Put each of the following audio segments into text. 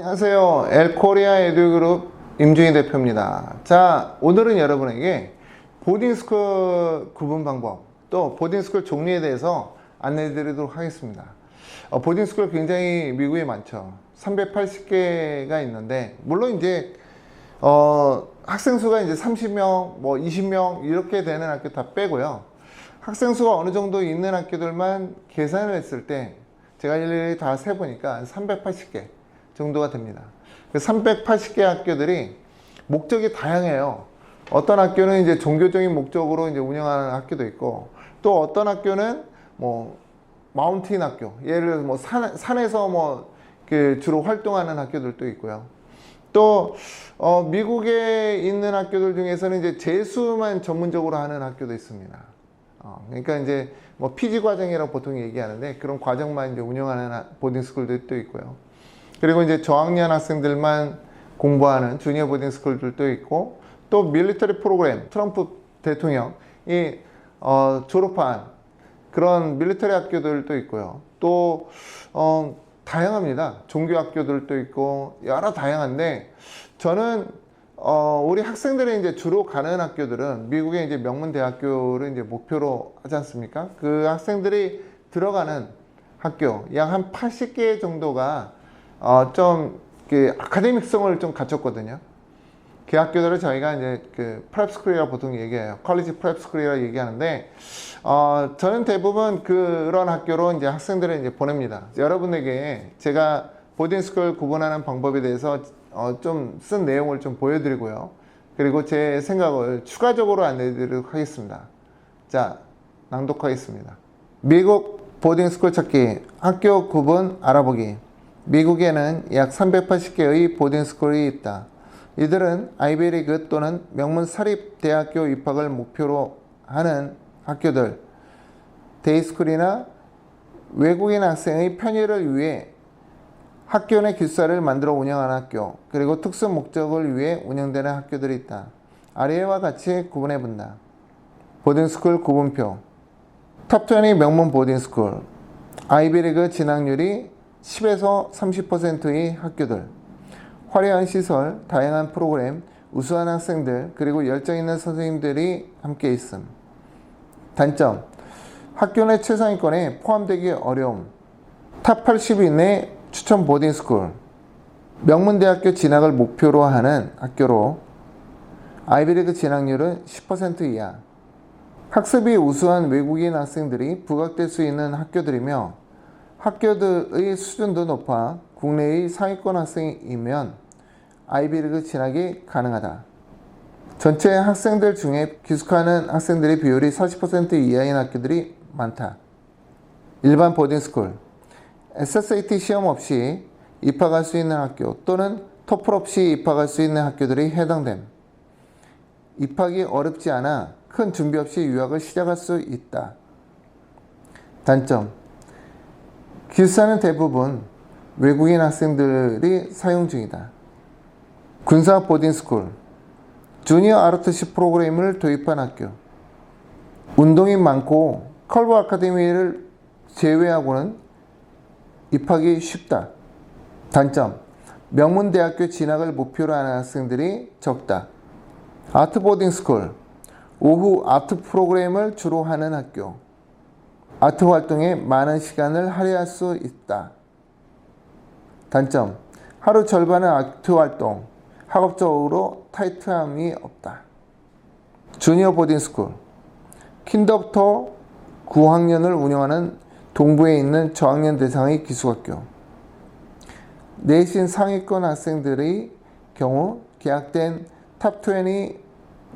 안녕하세요. 엘코리아 에듀그룹 임중희 대표입니다. 자, 오늘은 여러분에게 보딩스쿨 구분 방법, 또 보딩스쿨 종류에 대해서 안내해 드리도록 하겠습니다. 보딩스쿨 굉장히 미국에 많죠. 380개가 있는데, 물론 이제 학생 수가 이제 30명, 뭐 20명 이렇게 되는 학교 다 빼고요. 학생 수가 어느 정도 있는 학교들만 계산을 했을 때 제가 일일이 다 세보니까 한 380개 정도가 됩니다. 그 380개 학교들이 목적이 다양해요. 어떤 학교는 이제 종교적인 목적으로 이제 운영하는 학교도 있고, 또 어떤 학교는 뭐 마운틴 학교, 예를 들어서 뭐 산에서 뭐 주로 활동하는 학교들도 있고요. 또 미국에 있는 학교들 중에서는 이제 재수만 전문적으로 하는 학교도 있습니다. 그러니까 이제 뭐 PG 과정이라고 보통 얘기하는데, 그런 과정만 이제 운영하는 보딩스쿨들도 있고요. 그리고 이제 저학년 학생들만 공부하는 주니어 보딩스쿨들도 있고, 또 밀리터리 프로그램, 트럼프 대통령이 졸업한 그런 밀리터리 학교들도 있고요. 또 다양합니다. 종교 학교들도 있고 여러 다양한데, 저는 우리 학생들이 이제 주로 가는 학교들은 미국의 이제 명문 대학교를 이제 목표로 하지 않습니까? 그 학생들이 들어가는 학교 약 한 80개 정도가 좀 아카데믹성을 좀 갖췄거든요. 그 학교들을 저희가 이제 프랩스쿨이라고 보통 얘기해요. 컬리지 프랩스쿨이라고 얘기하는데, 저는 대부분 그런 학교로 이제 학생들을 이제 보냅니다. 여러분에게 제가 보딩스쿨 구분하는 방법에 대해서 좀 쓴 내용을 좀 보여드리고요. 그리고 제 생각을 추가적으로 안내드리도록 하겠습니다. 자, 낭독하겠습니다. 미국 보딩스쿨 찾기, 학교 구분 알아보기. 미국에는 약 380개의 보딩스쿨이 있다. 이들은 아이비리그 또는 명문 사립대학교 입학을 목표로 하는 학교들, 데이스쿨이나 외국인 학생의 편의를 위해 학교 내 기숙사를 만들어 운영하는 학교, 그리고 특수 목적을 위해 운영되는 학교들이 있다. 아래와 같이 구분해 본다. 보딩스쿨 구분표. 톱20 명문 보딩스쿨. 아이비리그 진학률이 10에서 30%의 학교들. 화려한 시설, 다양한 프로그램, 우수한 학생들, 그리고 열정 있는 선생님들이 함께 있음. 단점. 학교 내 최상위권에 포함되기 어려움. 탑 80 이내 추천 보딩스쿨. 명문대학교 진학을 목표로 하는 학교로 아이비리그 진학률은 10% 이하. 학습이 우수한 외국인 학생들이 부각될 수 있는 학교들이며, 학교들의 수준도 높아 국내의 상위권 학생이면 아이비리그 진학이 가능하다. 전체 학생들 중에 기숙하는 학생들의 비율이 40% 이하인 학교들이 많다. 일반 보딩스쿨. SSAT 시험 없이 입학할 수 있는 학교 또는 토플 없이 입학할 수 있는 학교들이 해당됨. 입학이 어렵지 않아 큰 준비 없이 유학을 시작할 수 있다. 단점. 기숙사는 대부분 외국인 학생들이 사용 중이다. 군사 보딩스쿨. 주니어 ROTC 프로그램을 도입한 학교. 운동이 많고 컬버 아카데미를 제외하고는 입학이 쉽다. 단점. 명문대학교 진학을 목표로 하는 학생들이 적다. 아트 보딩스쿨. 오후 아트 프로그램을 주로 하는 학교. 아트 활동에 많은 시간을 할애할 수 있다. 단점. 하루 절반은 아트 활동. 학업적으로 타이트함이 없다. 주니어 보딩스쿨. 킨더부터 9학년을 운영하는 동부에 있는 저학년 대상의 기숙학교. 내신 상위권 학생들의 경우 계약된 탑20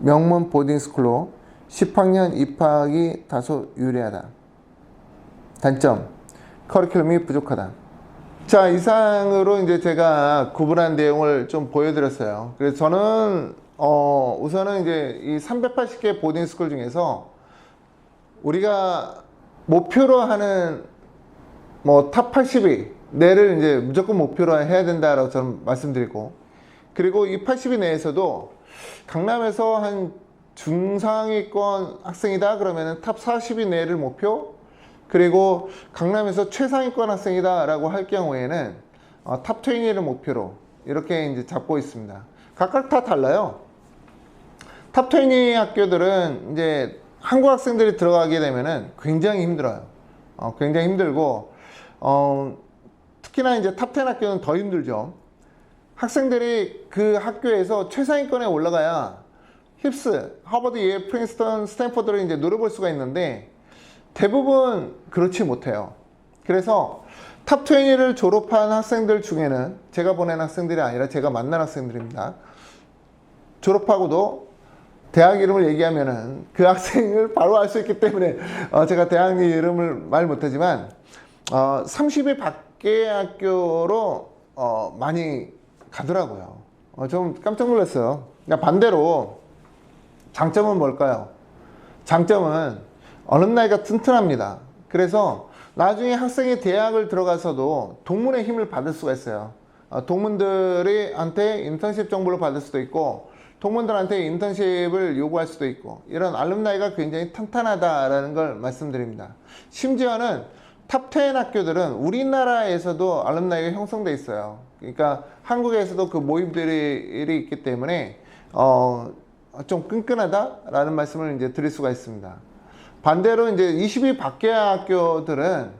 명문 보딩스쿨로 10학년 입학이 다소 유리하다. 단점. 커리큘럼이 부족하다. 자, 이상으로 이제 제가 구분한 내용을 좀 보여드렸어요. 그래서 저는 우선은 이제 이 380개 보딩스쿨 중에서 우리가 목표로 하는 뭐 탑 80위 내를 이제 무조건 목표로 해야 된다라고 저는 말씀드리고, 그리고 이 80위 내에서도 강남에서 한 중상위권 학생이다 그러면은 탑 40위 내를 목표, 그리고 강남에서 최상위권 학생이다 라고 할 경우에는 탑 20를 목표로 이렇게 이제 잡고 있습니다. 각각 다 달라요. 탑 20 학교들은 이제 한국 학생들이 들어가게 되면은 굉장히 힘들어요. 굉장히 힘들고, 특히나 이제 탑 10 학교는 더 힘들죠. 학생들이 그 학교에서 최상위권에 올라가야 힙스, 하버드, 예일, 프린스턴, 스탠퍼드를 이제 노려볼 수가 있는데 대부분 그렇지 못해요. 그래서 탑 20를 졸업한 학생들 중에는 제가 보낸 학생들이 아니라 제가 만난 학생들입니다. 졸업하고도 대학 이름을 얘기하면은 그 학생을 바로 알 수 있기 때문에 제가 대학 이름을 말 못하지만 30위 밖의 학교로 많이 가더라고요. 좀 깜짝 놀랐어요. 그러니까 반대로 장점은 뭘까요? 장점은 얼음나이가 튼튼합니다. 그래서 나중에 학생이 대학을 들어가서도 동문의 힘을 받을 수가 있어요. 동문들한테 인턴십 정보를 받을 수도 있고 동문들한테 인턴십을 요구할 수도 있고 이런 알룸나이가 굉장히 탄탄하다라는 걸 말씀드립니다. 심지어는 탑 10 학교들은 우리나라에서도 알룸나이가 형성돼 있어요. 그러니까 한국에서도 그 모임들이 있기 때문에 좀 끈끈하다라는 말씀을 이제 드릴 수가 있습니다. 반대로 이제 20위 밖의 학교들은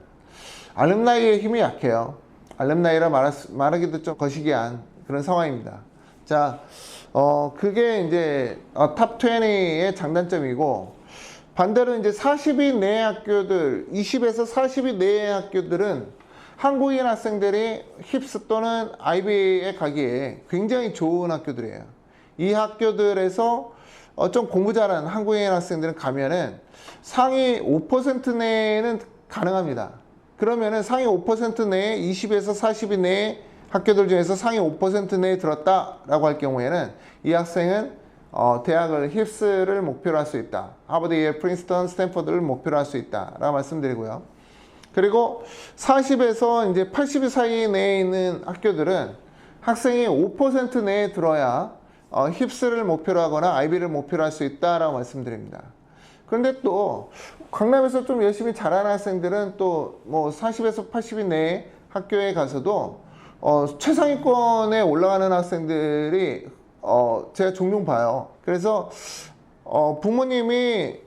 알룸나이의 힘이 약해요. 알룸나이라 말하기도 좀 거시기한 그런 상황입니다. 자, 그게 이제 탑 20의 장단점이고, 반대로 이제 40위 내 학교들, 20에서 40위 내 학교들은 한국인 학생들이 힙스 또는 아이비에 가기에 굉장히 좋은 학교들이에요. 이 학교들에서 좀 공부 잘하는 한국인 학생들은 가면은 상위 5% 내에는 가능합니다. 그러면은 상위 5% 내에 20에서 40위 내에 학교들 중에서 상위 5% 내에 들었다라고 할 경우에는 이 학생은 대학을 힙스를 목표로 할 수 있다. 하버드, 예일, 프린스턴, 스탠퍼드를 목표로 할 수 있다라고 말씀드리고요. 그리고 40에서 이제 80위 사이 내에 있는 학교들은 학생이 5% 내에 들어야 힙스를 목표로 하거나 아이비를 목표로 할 수 있다라고 말씀드립니다. 그런데 또 강남에서 좀 열심히 잘하는 학생들은 또 뭐 40에서 80위 내에 학교에 가서도 최상위권에 올라가는 학생들이 제가 종종 봐요. 그래서 부모님이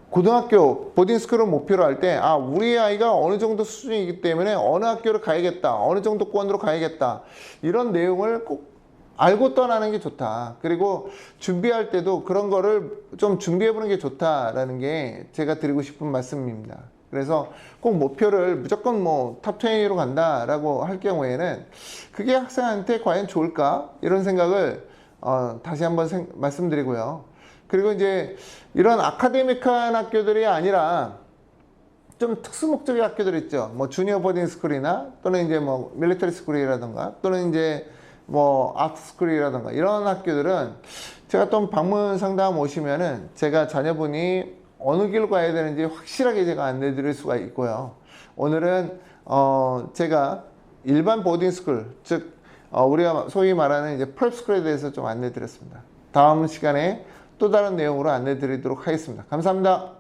고등학교 보딩스쿨을 목표로 할 때 우리 아이가 어느 정도 수준이기 때문에 어느 학교를 가야겠다, 어느 정도권으로 가야겠다, 이런 내용을 꼭 알고 떠나는 게 좋다. 그리고 준비할 때도 그런 거를 좀 준비해 보는 게 좋다라는 게 제가 드리고 싶은 말씀입니다. 그래서 꼭 목표를 무조건 뭐 탑 20로 간다라고 할 경우에는 그게 학생한테 과연 좋을까? 이런 생각을 다시 한번 말씀드리고요. 그리고 이제 이런 아카데믹한 학교들이 아니라 좀 특수 목적의 학교들 있죠. 뭐 주니어 보딩 스쿨이나 또는 이제 뭐 밀리터리 스쿨이라든가 또는 이제 뭐 아트 스쿨이라든가 이런 학교들은 제가 또 방문 상담 오시면은 제가 자녀분이 어느 길로 가야 되는지 확실하게 제가 안내 드릴 수가 있고요. 오늘은 제가 일반 보딩 스쿨, 즉 우리가 소위 말하는 이제 프랩 스쿨에 대해서 좀 안내 드렸습니다. 다음 시간에 또 다른 내용으로 안내 드리도록 하겠습니다. 감사합니다.